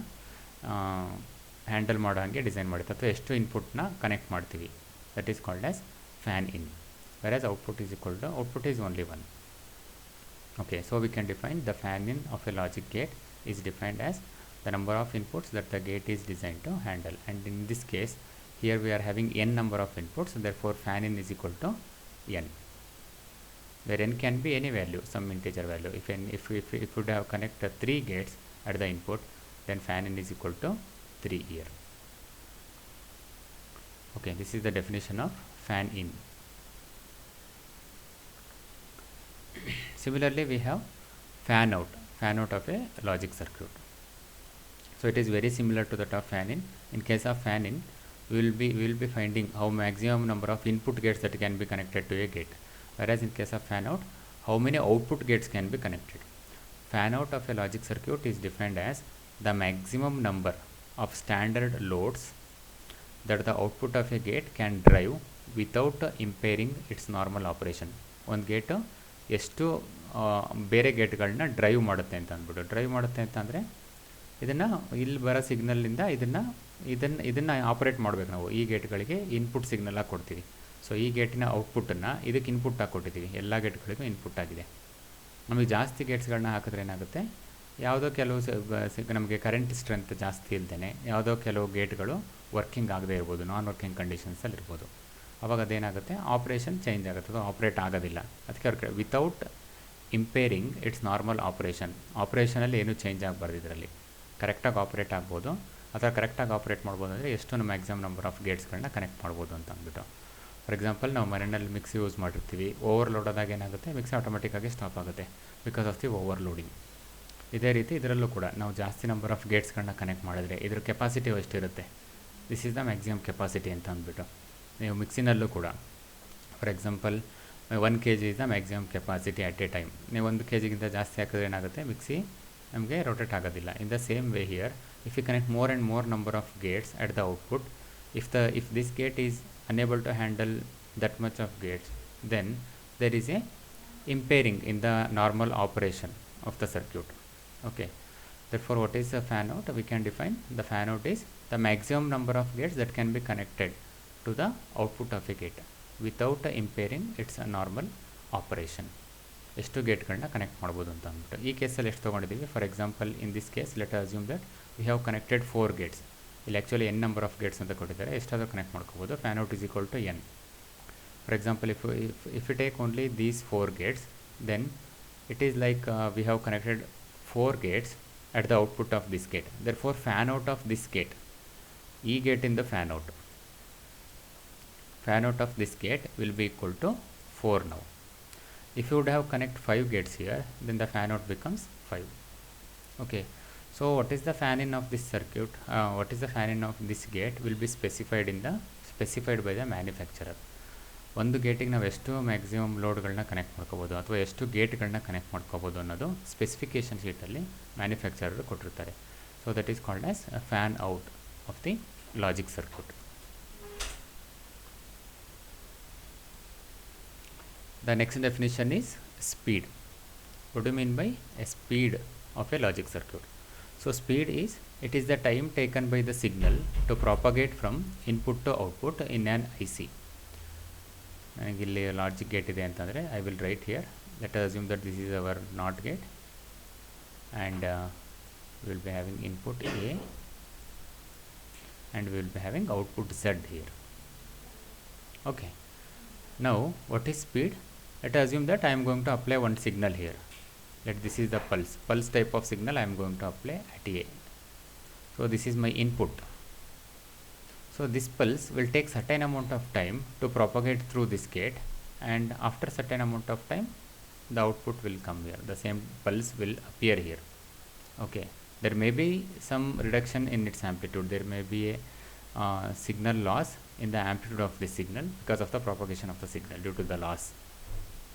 handle ಮಾಡೋ ಹಾಗೆ design ಮಾಡುತ್ತೆ ಅಥವಾ ಎಷ್ಟು ಇನ್ಪುಟ್ನ connect ಮಾಡ್ತೀವಿ, that is called as fan in. whereas output is equal to output is only one. Okay, so we can define the fan in of a logic gate is defined as the number of inputs that the gate is designed to handle, and in this case here we are having n number of inputs, therefore fan in is equal to n, where n can be any value, some integer value. If we would have connected 3 gates at the input, then fan in is equal to 3 here. Okay, this is the definition of fan in. Similarly, we have fan out of a logic circuit. So it is very similar to that of fan in. In case of fan in, we will be finding how maximum number of input gates that can be connected to a gate, whereas in case of fan out, how many output gates can be connected. Fan out of a logic circuit is defined as the maximum number of standard loads that the output of a gate can drive without impairing its normal operation. ಒಂದು gate ಎಷ್ಟು ಬೇರೆ ಗೇಟ್ಗಳನ್ನ drive ಮಾಡುತ್ತೆ ಅಂತ ಅಂದ್ಬಿಟ್ಟು, drive ಮಾಡುತ್ತೆ ಅಂತಂದರೆ ಇದನ್ನು ಇಲ್ಲಿ ಬರೋ ಸಿಗ್ನಲ್ಲಿಂದ ಇದನ್ನು ಆಪರೇಟ್ ಮಾಡಬೇಕು ನಾವು. ಈ ಗೇಟ್ಗಳಿಗೆ ಇನ್ಪುಟ್ ಸಿಗ್ನಲಾಗಿ ಕೊಡ್ತೀವಿ. ಸೊ ಈ ಗೇಟಿನ ಔಟ್ಪುಟ್ಟನ್ನು ಇದಕ್ಕೆ ಇನ್ಪುಟ್ಟಾಗಿ ಕೊಟ್ಟಿದ್ದೀವಿ, ಎಲ್ಲ ಗೇಟ್ಗಳಿಗೂ ಇನ್ಪುಟ್ ಆಗಿದೆ. ನಮಗೆ ಜಾಸ್ತಿ ಗೇಟ್ಸ್ಗಳನ್ನ ಹಾಕಿದ್ರೆ ಏನಾಗುತ್ತೆ, ಯಾವುದೋ ಕೆಲವು ನಮಗೆ ಕರೆಂಟ್ ಸ್ಟ್ರೆಂತ್ ಜಾಸ್ತಿ ಇಲ್ಲದೇ ಯಾವುದೋ ಕೆಲವು ಗೇಟ್ಗಳು ವರ್ಕಿಂಗ್ ಆಗದೇ ಇರ್ಬೋದು, ನಾನ್ ವರ್ಕಿಂಗ್ ಕಂಡೀಷನ್ಸಲ್ಲಿ ಇರ್ಬೋದು. ಅವಾಗ ಅದೇನಾಗುತ್ತೆ, ಆಪ್ರೇಷನ್ ಚೇಂಜ್ ಆಗುತ್ತೆ, ಅದು ಆಪ್ರೇಟ್ ಆಗೋದಿಲ್ಲ. ಅದಕ್ಕೆ ಅವ್ರ ವಿತೌಟ್ ಇಂಪೇರಿಂಗ್ ಇಟ್ಸ್ ನಾರ್ಮಲ್ ಆಪ್ರೇಷನಲ್ಲಿ ಏನೂ ಚೇಂಜ್ ಆಗಬಾರ್ದು. ಇದರಲ್ಲಿ ಕರೆಕ್ಟಾಗಿ ಆಪ್ರೇಟ್ ಆಗ್ಬೋದು ಅಥವಾ ಕರೆಕ್ಟಾಗಿ ಆಪ್ರೇಟ್ ಮಾಡ್ಬೋದು. ಅಂದರೆ ಎಷ್ಟು ಮ್ಯಾಕ್ಸಿಮಮ್ ನಂಬರ್ ಆಫ್ ಗೇಟ್ಸ್ಗಳನ್ನ ಕನೆಕ್ಟ್ ಮಾಡ್ಬೋದು ಅಂತ ಅಂದ್ಬಿಟ್ಟು. ಫಾರ್ ಎಕ್ಸಾಂಪಲ್, ನಾವು ಮನೆಯಲ್ಲಿ ಮಿಕ್ಸಿ ಯೂಸ್ ಮಾಡಿರ್ತೀವಿ, ಓವರ್ಲೋಡ್ ಆದಾಗ ಏನಾಗುತ್ತೆ, ಮಿಕ್ಸಿ ಆಟೋಮೆಟಿಕ್ಕಾಗಿ ಸ್ಟಾಪ್ ಆಗುತ್ತೆ ಬಿಕಾಸ್ ಆಫ್ ದಿ ಓವರ್ಲೋಡಿಂಗ್. ಇದೇ ರೀತಿ ಇದರಲ್ಲೂ ಕೂಡ ನಾವು ಜಾಸ್ತಿ ನಂಬರ್ ಆಫ್ ಗೇಟ್ಸ್ಗಳನ್ನ ಕನೆಕ್ಟ್ ಮಾಡಿದ್ರೆ ಇದ್ರ ಕೆಪಾಸಿಟಿ ಎಷ್ಟಿರುತ್ತೆ, this is the maximum capacity ಅಂತ ಅಂದ್ಬಿಟ್ಟು. ನೀವು ಮಿಕ್ಸಿನಲ್ಲೂ ಕೂಡ for example 1 kg is the maximum capacity at a time. ನೀವು 1 kgಗಿಂತ ಜಾಸ್ತಿ ಹಾಕಿದ್ರೆ ಏನಾಗುತ್ತೆ, ಮಿಕ್ಸಿ ನಮಗೆ ರೊಟೇಟ್ ಆಗೋದಿಲ್ಲ. In the same way here, if you connect more and more number of gates at the output, if this gate is unable to handle that much of gates, then there is a impairing in the normal operation of the circuit. Okay, therefore what is a fan out? We can define the fan out is the maximum number of gates that can be connected to the output of a gate without impairing its normal operation. ಎಷ್ಟು ಗೇಟ್ಗಳನ್ನ connect ಮಾಡ್ಬೋದು ಅಂತ ಅಂದ್ಬಿಟ್ಟು. ಈ ಕೇಸಲ್ಲಿ ಎಷ್ಟು ತೊಗೊಂಡಿದ್ದೀವಿ, for example in this case let assume that we have connected 4 gates. ಇಲ್ಲಿ actually n number of gates ಅಂತ ಕೊಟ್ಟಿದ್ದಾರೆ, ಎಷ್ಟಾದರೂ ಕನೆಕ್ಟ್ ಮಾಡ್ಕೋಬೋದು. Fan out is equal to n. For example, if you take only these 4 gates, then it is like we have connected 4 gates at the output of this gate. Therefore fan out of this gate, ಈ ಗೇಟಿಂದ fan out of this gate will be equal to 4 now. If you would have connect 5 gates here, then the fan out becomes 5. Okay, so what is the fan in of this circuit, what is the fan in of this gate will be specified by the manufacturer. ಒಂದು ಗೇಟಿಗೆ ನಾವು ಎಷ್ಟು maximum ಲೋಡ್ಗಳನ್ನ connect ಮಾಡ್ಕೋಬೋದು ಅಥವಾ ಎಷ್ಟು ಗೇಟ್ಗಳನ್ನ connect ಮಾಡ್ಕೋಬೋದು ಅನ್ನೋದು specification ಶೀಟಲ್ಲಿ manufacturer ಕೊಟ್ಟಿರ್ತಾರೆ. So that is called as fan out of the logic circuit. The next definition is speed. What do you mean by a speed of a logic circuit? So speed is, it is the time taken by the signal to propagate from input to output in an IC. ನನಗೆ ಇಲ್ಲಿ logic gate ಇದೆ ಅಂತಂದರೆ I will right here, let us assume that this is our not gate and will be having input A and we will be having output Z here. Okay, now what is speed? Let us assume that I am going to apply one signal here. Let this is the pulse type of signal I am going to apply at A. So this is my input. So this pulse will take certain amount of time to propagate through this gate, and after certain amount of time the output will come here. The same pulse will appear here. Okay, there may be some reduction in its amplitude. There may be a signal loss in the amplitude of this signal because of the propagation of the signal due to the loss.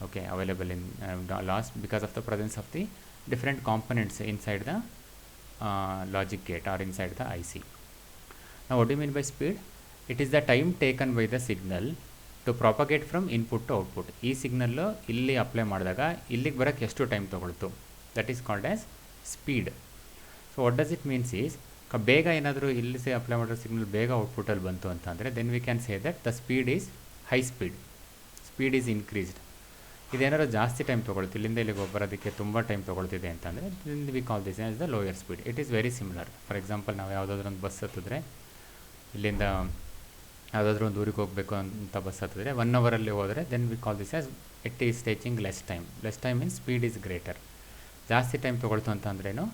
Okay, available in loss because of the presence of the different components inside the logic gate or inside the IC. Now what do you mean by speed? It is the time taken by the signal to propagate from input to output. ಈ signal ಇಲ್ಲಿ apply ಮಾಡಿದಾಗ ಇಲ್ಲಿಗೆ ಬರೋಕ್ಕೆ ಎಷ್ಟು time ತೊಗೊಳ್ತು, that is called as speed. So what does it means is ಬೇಗ ಏನಾದರೂ ಇಲ್ಲಿ ಸೇ apply ಮಾಡಿರೋ ಸಿಗ್ನಲ್ ಬೇಗ ಔಟ್ಪುಟಲ್ಲಿ ಬಂತು ಅಂತಂದರೆ then we can say that the speed is high speed is increased. ಇದೇನಾದ್ರು ಜಾಸ್ತಿ ಟೈಮ್ ತೊಗೊಳ್ತೀವಿ, ಇಲ್ಲಿಂದ ಇಲ್ಲಿಗೆ ಬರೋದಕ್ಕೆ ತುಂಬ ಟೈಮ್ ತೊಗೊಳ್ತಿದೆ ಅಂತಂದರೆ then we call this as the lower speed. It is very similar. For example ನಾವು ಯಾವುದಾದ್ರೂ ಒಂದು ಬಸ್ ಹತ್ತಿದ್ರೆ, ಇಲ್ಲಿಂದ ಯಾವುದಾದ್ರೂ ಒಂದು ಊರಿಗೆ ಹೋಗಬೇಕು ಅಂತ ಬಸ್ ಹತ್ತಿದ್ರೆ 1 ಅವರಲ್ಲಿ ಹೋದರೆ then we call this as it is taking less time means speed is greater. ಜಾಸ್ತಿ ಟೈಮ್ ತೊಗೊಳ್ತು ಅಂತಂದ್ರೇನು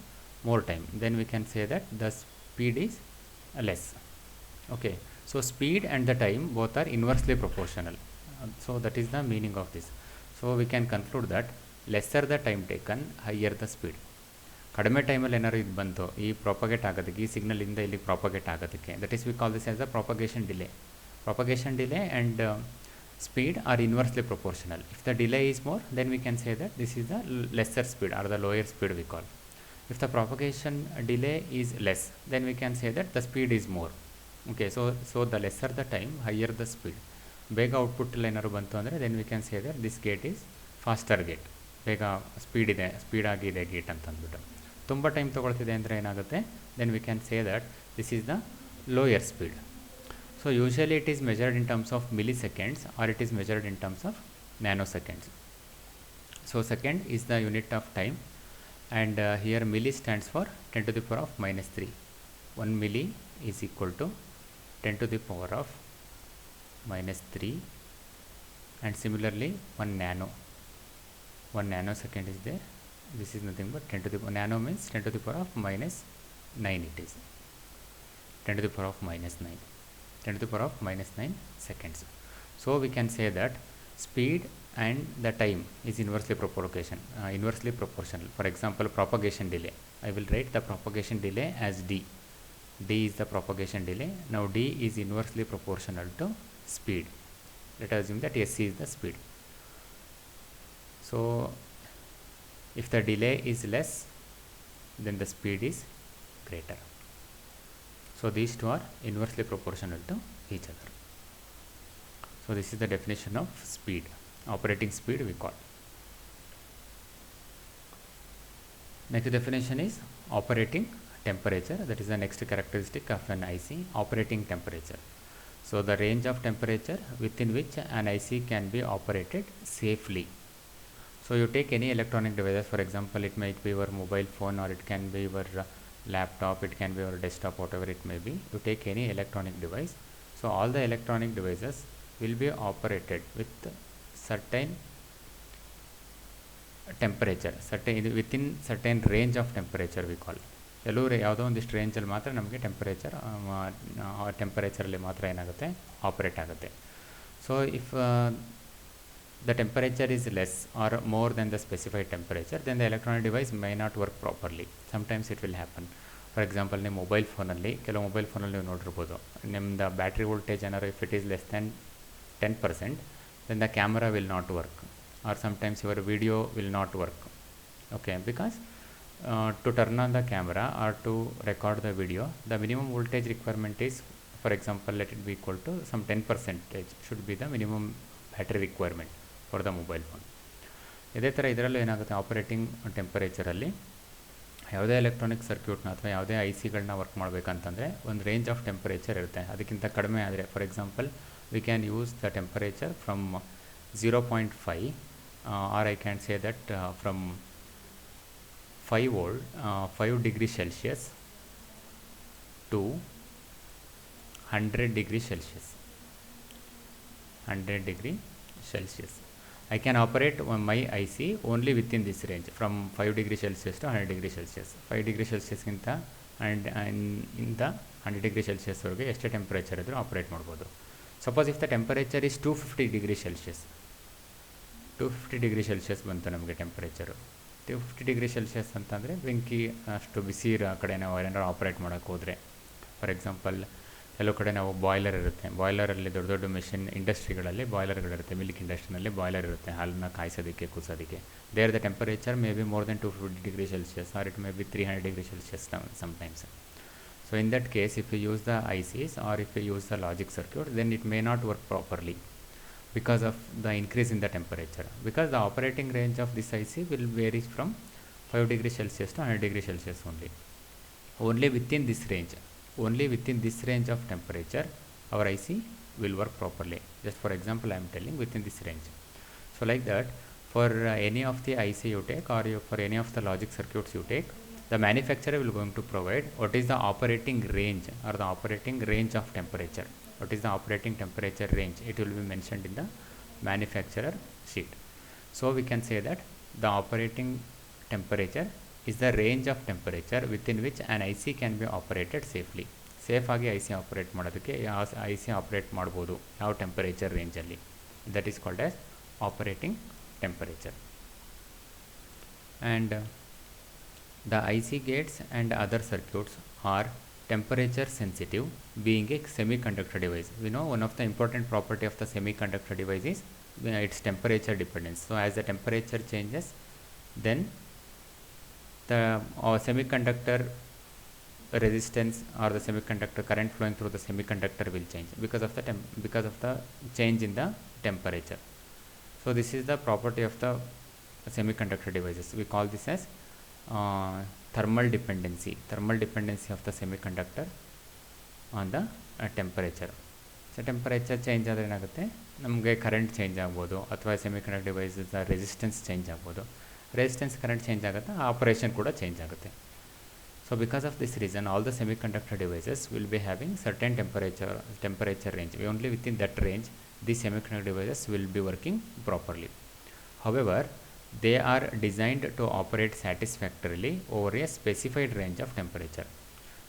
more time, then we can say that the speed is less. Okay, so speed and the time both are inversely proportional. So that is the meaning of this. So we can conclude that lesser the time taken, higher the speed. ಕಡಿಮೆ ಟೈಮಲ್ಲಿ ಏನಾದ್ರು ಇದು ಬಂತು ಈ propagate ಆಗೋದಕ್ಕೆ, ಈ ಸಿಗ್ನಲಿಂದ ಇಲ್ಲಿಗೆ propagate ಆಗೋದಕ್ಕೆ, that is V call this as the propagation delay and speed are inversely proportional. If the delay is more, then we can say that this is the lesser speed or the lower speed we call. If the propagation delay is less, then we can say that the speed is more. Okay, so the lesser the time, higher the speed. ಬೇಗ ಔಟ್ಪುಟ್ಟಲ್ಲಿ ಏನಾದ್ರು ಬಂತು ಅಂದರೆ then we can say that this gate is faster gate, ಬೇಗ ಸ್ಪೀಡಾಗಿದೆ gate ಅಂತಂದ್ಬಿಟ್ಟು. ತುಂಬ time ತೊಗೊಳ್ತಿದೆ ಅಂದರೆ ಏನಾಗುತ್ತೆ, then we can say that this is the lower speed. So usually it is measured in terms of milliseconds or it is measured in terms of nanoseconds. So second is the unit of time, and here milli stands for 10 to the power of minus 3. 1 milli is equal to 10 to the power of minus 3, and similarly 1 nanosecond is there. This is nothing but 10 to the nano means 10 to the power of minus 9. It is 10 to the power of minus 9, 10 to the power of minus 9 seconds. So we can say that speed and the time is inversely proportional. For example, propagation delay, I will write the propagation delay as d is the propagation delay. Now d is inversely proportional to speed. Let us assume that s is the speed. So if the delay is less, then the speed is greater. So these two are inversely proportional to each other. So this is the definition of speed, operating speed we call. Next definition is operating temperature. That is the next characteristic of an IC, operating temperature. So the range of temperature within which an IC can be operated safely. So you take any electronic devices, for example it might be your mobile phone, or it can be your laptop, it can be your desktop, whatever it may be. You take any electronic device. So all the electronic devices will be operated with certain temperature, within certain range of temperature we call. ಎಲ್ಲರೂ ಯಾವುದೋ ಒಂದಿಷ್ಟು ರೇಂಜಲ್ಲಿ ಮಾತ್ರ ನಮಗೆ ಟೆಂಪರೇಚರಲ್ಲಿ ಮಾತ್ರ ಏನಾಗುತ್ತೆ operate ಆಗುತ್ತೆ. So if the temperature is less or more than the specified temperature, then the electronic device may not work properly. Sometimes it will happen. For example, ನಿಮ್ಮ ಮೊಬೈಲ್ ಫೋನಲ್ಲಿ, ಕೆಲವು ಮೊಬೈಲ್ ಫೋನಲ್ಲಿ ನೀವು ನೋಡಿರ್ಬೋದು, ನಿಮ್ಮದು ಬ್ಯಾಟ್ರಿ ವೋಲ್ಟೇಜ್ ಏನಾದ್ರು if it is less than 10%, then the camera will not work, or sometimes your video will not work. Okay, because to turn on the camera or to record the video, the minimum voltage requirement is, for example, let it be equal to some 10% should be the minimum battery requirement for the mobile phone. ಇದೇ ಥರ ಇದರಲ್ಲೂ ಏನಾಗುತ್ತೆ, operating ಟೆಂಪರೇಚರಲ್ಲಿ ಯಾವುದೇ electronic ಸರ್ಕ್ಯೂಟ್ನ ಅಥವಾ ಯಾವುದೇ I ಸಿಗಳನ್ನ work ಮಾಡಬೇಕಂತಂದರೆ ಒಂದು range of temperature ಇರುತ್ತೆ. ಅದಕ್ಕಿಂತ ಕಡಿಮೆ ಆದರೆ, for example we can use the temperature from 0.5 or I can say that from 5 degrees Celsius to 100 degrees Celsius. 100 degree Celsius. I can operate my IC only within this range from 5 degrees Celsius to 100 degrees Celsius. 5 degrees Celsius ಗಿಂತ ಇಂದ 100 degrees Celsius ವರೆಗೆ ಎಷ್ಟೇ temperature ಇದ್ರೂ operate ಮಾಡ್ಬೋದು. Suppose if the temperature is 250 degrees Celsius, 250 degrees Celsius ಬಂತು ನಮಗೆ temperature. 250 degrees Celsius ಅಂತಂದರೆ ಬೆಂಕಿ ಅಷ್ಟು ಬಿಸಿ ಇರೋ ಕಡೆ ನಾವು ಏನಾದ್ರು ಆಪರೇಟ್ ಮಾಡೋಕ್ಕೆ ಹೋದರೆ, ಫಾರ್ ಎಕ್ಸಾಂಪಲ್ ಕೆಲವು ಕಡೆ ನಾವು ಬಾಯ್ಲರ್ ಇರುತ್ತೆ, ಬಾಯ್ಲರಲ್ಲಿ ದೊಡ್ಡ ದೊಡ್ಡ ಮೆಷಿನ್ ಇಂಡಸ್ಟ್ರಿಗಳಲ್ಲಿ ಬಾಯ್ಲರ್ಗಳಿರುತ್ತೆ, ಮಿಲ್ಕ್ ಇಂಡಸ್ಟ್ರಿನಲ್ಲಿ ಬಾಯ್ಲರ್ ಇರುತ್ತೆ ಹಾಲನ್ನ ಕಾಯಿಸೋದಕ್ಕೆ ಕುದಿಸೋದಕ್ಕೆ. There the temperature may be more than 250 degrees Celsius or it may be 300 degrees Celsius sometimes. So in that case, if you use the ICs or if you use the logic circuit, then it may not work properly because of the increase in the temperature, because the operating range of this IC will vary from 5 degrees Celsius to 100 degrees Celsius only. Only within this range, of temperature, our IC will work properly. Just for example, I am telling within this range. So like that, for any of the IC you take, or for any of the logic circuits you take, the manufacturer will going to provide what is the operating range or the operating range of temperature. What is the operating temperature range? It will be mentioned in the manufacturer sheet. So we can say that the operating temperature is the range of temperature within which an IC can be operated safely. Safe ಆಗಿ I C operate ಮಾಡೋದಕ್ಕೆ I C operate ಮಾಡ್ಬೋದು ಯಾವ temperature ರೇಂಜಲ್ಲಿ. That is called as operating temperature. And the IC gates and other circuits are temperature sensitive, being a semiconductor device. We know one of the important property of the semiconductor device is its temperature dependence. So as the temperature changes, then the semiconductor resistance or the semiconductor current flowing through the semiconductor will change because of the change in the temperature. So this is the property of the semiconductor devices. We call this as thermal dependency of the semiconductor on the temperature. So temperature change ಆದರೆ ಏನಾಗುತ್ತೆ, ನಮಗೆ current change ಆಗ್ಬೋದು ಅಥವಾ semiconductor devices resistance change ಆಗ್ಬೋದು. Resistance current change ಆಗುತ್ತೆ, operation ಕೂಡ change ಆಗುತ್ತೆ. So because of this reason, all the semiconductor devices will be having certain temperature range. Only within that range these semiconductor devices will be working properly. However, they are designed to operate satisfactorily over a specified range of temperature.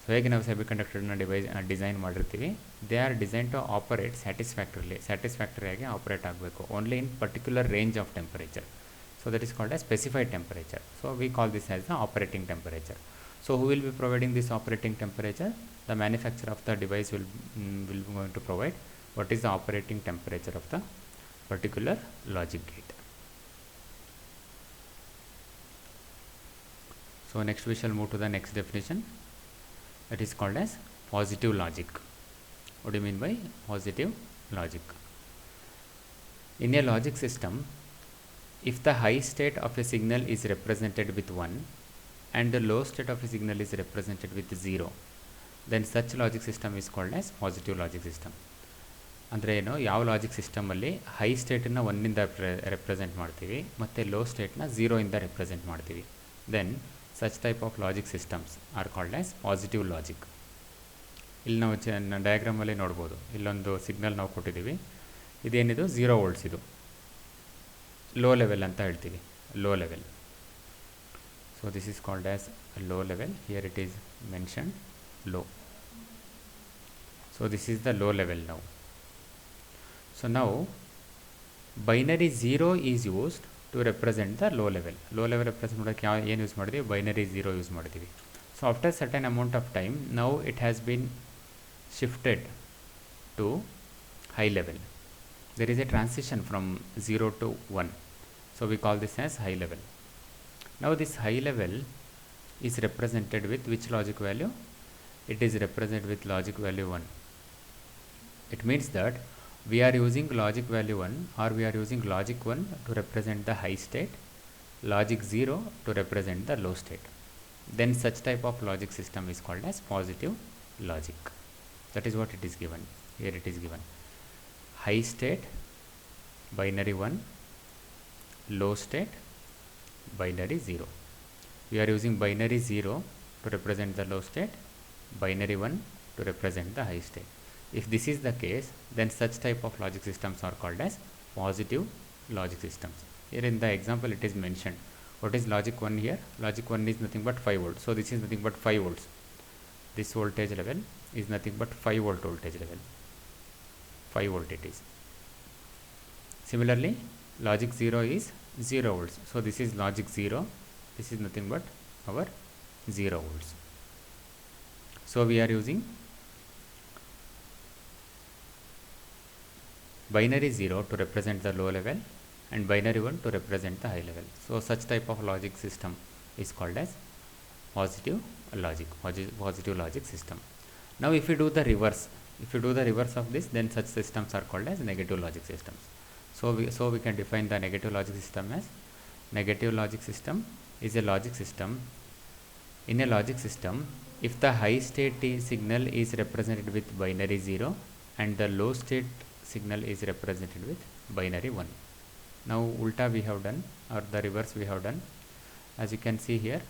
So ಹೇಗೆ ನಾವು ಸೆಮಿಕಂಡಕ್ಟರ್ನ design ಮಾಡಿರ್ತೀವಿ, they are design to operate ಸ್ಯಾಟಿಸ್ಫ್ಯಾಕ್ಟರಿಯಾಗಿ operate ಆಗಬೇಕು only in particular range of temperature. So that is called as specified temperature. So we call this as the operating temperature. So who will be providing this operating temperature? The manufacturer of the device will be going to provide what is the operating temperature of the particular logic gate. So next we shall move to the next definition, that is called as positive logic. What do you mean by positive logic? In a logic system, if the high state of a signal is represented with 1 and the low state of a signal is represented with 0, then such logic system is called as positive logic system. ಅಂದರೆ ಏನು, ಯಾವ logic ಸಿಸ್ಟಮಲ್ಲಿ high ಸ್ಟೇಟನ್ನು 1ಇಂದ represent ಮಾಡ್ತೀವಿ ಮತ್ತು low ಸ್ಟೇಟ್ನ 0ಇಂದ represent ಮಾಡ್ತೀವಿ, then such type of logic systems are called as positive logic. ಇಲ್ಲಿ ನಾವು ಡಯಾಗ್ರಾಮಲ್ಲಿ ನೋಡ್ಬೋದು, ಇಲ್ಲೊಂದು ಸಿಗ್ನಲ್ ನಾವು ಕೊಟ್ಟಿದ್ದೀವಿ, ಇದೇನಿದು 0 ವೋಲ್ಟ್ಸ್, ಇದು ಲೋ ಲೆವೆಲ್ ಅಂತ ಹೇಳ್ತೀವಿ, low level. So this is called as a low level. Here it is mentioned low. So this is the low level now. So now binary 0 is used to represent the low level. Low level represent ಮಾಡೋಕ್ಕೆ ಏನು use ಮಾಡಿದ್ವಿ, binary 0 use ಮಾಡಿದ್ದೀವಿ. So after certain amount of time, now it has been shifted to high level. There is a transition from 0 to 1. So we call this as high level. Now this high level is represented with which logic value? It is represented with logic value 1. It means that we are using logic value 1 or we are using logic 1 to represent the high state, logic 0 to represent the low state. Then such type of logic system is called as positive logic. That is what it is given. Here it is given. High state, binary 1, low state, binary 0. We are using binary 0 to represent the low state, binary 1 to represent the high state. If this is the case, then such type of logic systems are called as positive logic systems. Here in the example it is mentioned. What is logic 1 here? Logic 1 is nothing but 5 volts. So this is nothing but 5 volts. This voltage level is nothing but 5 volt voltage level. 5 volt it is. Similarly, logic 0 is 0 volts. So this is logic 0. This is nothing but our 0 volts. So we are using binary 0 to represent the low level and binary 1 to represent the high level. So such type of logic system is called as positive logic system. Now if you do the reverse of this, then such systems are called as negative logic systems. So we can define the negative logic system as negative logic system is a logic system. In a logic system, if the high state signal is represented with binary 0 and the low state signal is represented with binary 1. Now ulta we have done, or the reverse we have done. As you can see here,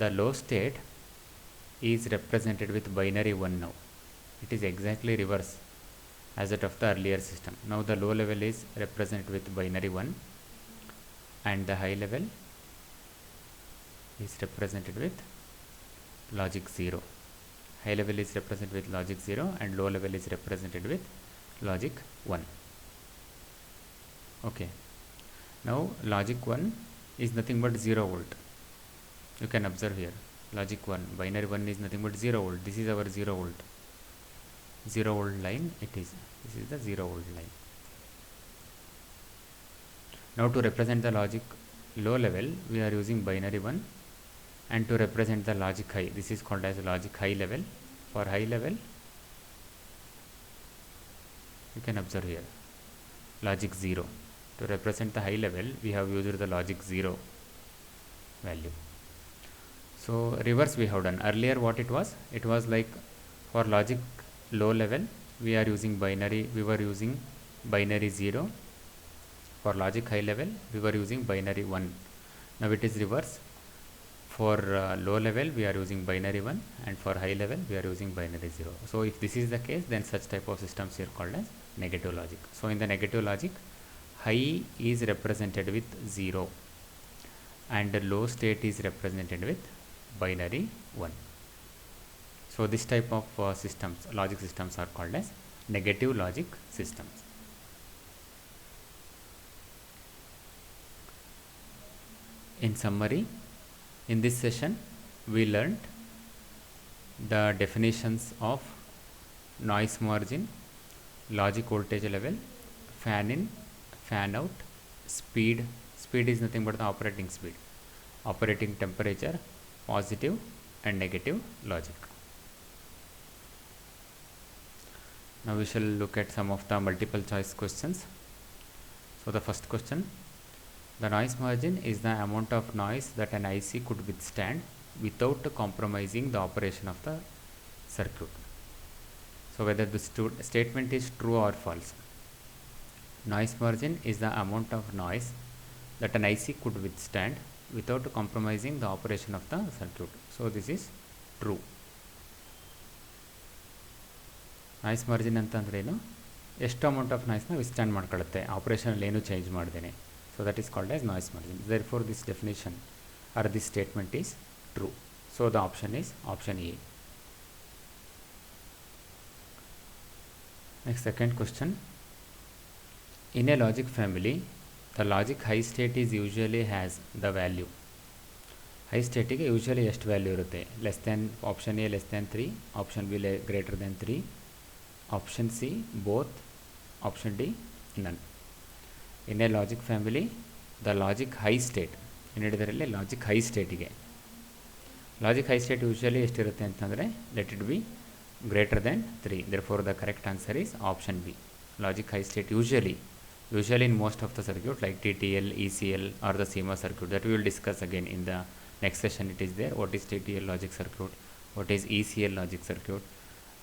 the low state is represented with binary 1 now. It is exactly reverse as that of the earlier system. Now the low level is represented with binary 1 and the high level is represented with logic 0. High level is represented with logic 0 and low level is represented with logic 1. Okay. Now logic 1 is nothing but 0 volt. You can observe here, logic 1, binary 1 is nothing but 0 volt. This is our 0 volt. 0 volt line it is. This is the 0 volt line. Now to represent the logic low level, we are using binary 1, and to represent the logic high, this is called as logic high level. For high level, you can observe here, logic 0. To represent the high level, we have used the logic 0 value. So reverse we have done. Earlier what it was like for logic low level we were using binary 0. For logic high level we were using binary 1. Now it is reverse. For low level we are using binary 1 and for high level we are using binary 0. So if this is the case, then such type of systems are called as negative logic. So in the negative logic, high is represented with 0 and the low state is represented with binary 1. So this type of logic systems are called as negative logic systems. In summary, in this session we learned the definitions of noise margin, logic voltage level, fan in, fan out, speed is nothing but the operating speed, operating temperature, positive and negative logic. Now we shall look at some of the multiple choice questions. So the first question, the noise margin is the amount of noise that an IC could withstand without compromising the operation of the circuit. So whether the statement is true or false. Noise margin is the amount of noise that an IC could withstand without compromising the operation of the circuit. So this is true. Noise margin ಅಂತಂದ್ರೆ ಏನು, ಎಷ್ಟು amount of ನಾಯ್ಸ್ನ withstand ಮಾಡ್ಕೊಳ್ಳುತ್ತೆ ಆಪರೇಷನಲ್ಲಿ ಏನು change ಮಾಡ್ದೇನೆ. So that is called as noise margin. Therefore this definition or this statement is true. So the option is option A. Next, second question, in a logic family the logic high state is usually has the value. High state ಗೆ usually ಎಷ್ಟು value ಇರುತ್ತೆ? Less than, option A less than 3, option B greater than 3, option C both, option D none. In a logic family the logic high state ಏನಿಡಿದರಲ್ಲಿ logic high ಸ್ಟೇಟಿಗೆ logic high state usually ಎಷ್ಟಿರುತ್ತೆ ಅಂತಂದರೆ let it be greater than 3. Therefore the correct answer is option B. Logic high state usually in most of the circuit like TTL, ECL or the CMOS circuit, that we will discuss again in the next session. It is there, what is TTL logic circuit, what is ECL logic circuit,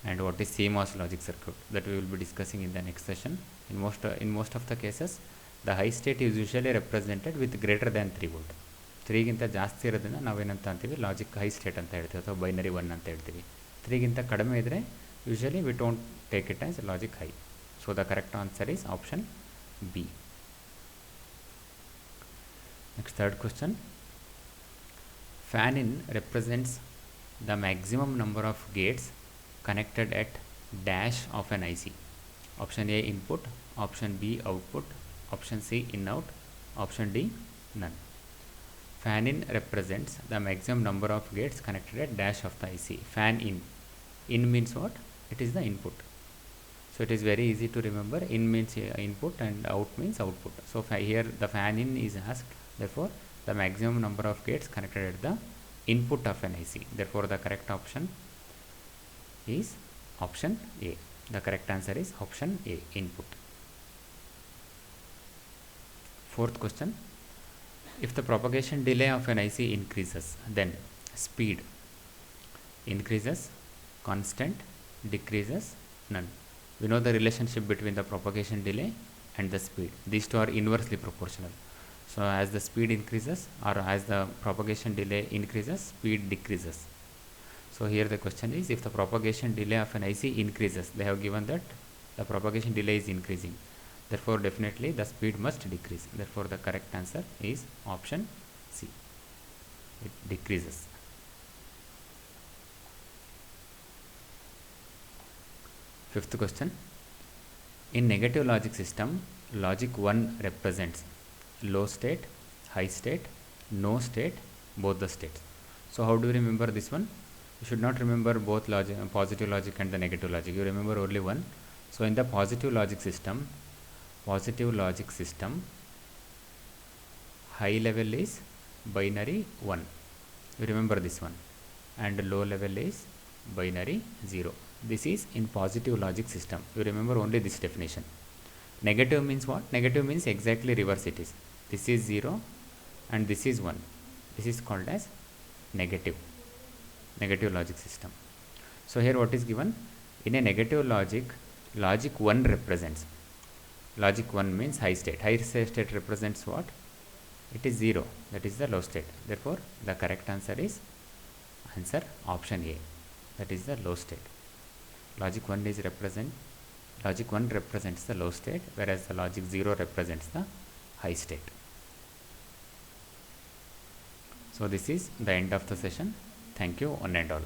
and what is CMOS logic circuit, that we will be discussing in the next session. In most of the cases the high state is usually represented with greater than 3 volt. 3 ಗಿಂತ ಜಾಸ್ತಿ ಇರೋದನ್ನ ನಾವೇನಂತ ಅಂತೀವಿ, logic high state ಅಂತ ಹೇಳ್ತೀವಿ ಅಥವಾ binary 1 ಅಂತ ಹೇಳ್ತೀವಿ. 3 ಗಿಂತ ಕಡಿಮೆ ಇದ್ದರೆ usually we don't take it as logic high. So the correct answer is option B. Next, third question, fan in represents the maximum number of gates connected at dash of an IC. Option A input, option B output, option C in out, option D none. Fan in represents the maximum number of gates connected at dash of the IC. Fan in means what? It is the input. So it is very easy to remember. In means input and out means output. So here the fan in is asked. Therefore the maximum number of gates connected at the input of an IC. Therefore the correct option is option A. The correct answer is option A, input. Fourth question, If the propagation delay of an IC increases, then speed increases, constant, decreases, none. We know the relationship between the propagation delay and the speed. These two are inversely proportional. So as the speed increases, or as the propagation delay increases, speed decreases. So here the question is, if the propagation delay of an IC increases, they have given that the propagation delay is increasing. Therefore, definitely the speed must decrease. Therefore, the correct answer is option C. It decreases. Fifth question. In negative logic system, logic 1 represents low state, high state, no state, both the states. So how do you remember this one? You should not remember both logic, positive logic and the negative logic. You remember only one. So in the positive logic system, high level is binary 1. You remember this one. And low level is binary 0. This is in positive logic system. You remember only this definition. Negative means what? Negative means exactly reverse it is. This is 0 and this is 1. This is called as negative logic system. So here what is given? In a negative logic, logic 1 represents. Logic 1 means high state. High state represents what? It is 0. That is the low state. Therefore, the correct answer is answer option A. That is the low state. Logic 1 represents the low state, whereas the logic 0 represents the high state. So this is the end of the session. Thank you, one and all.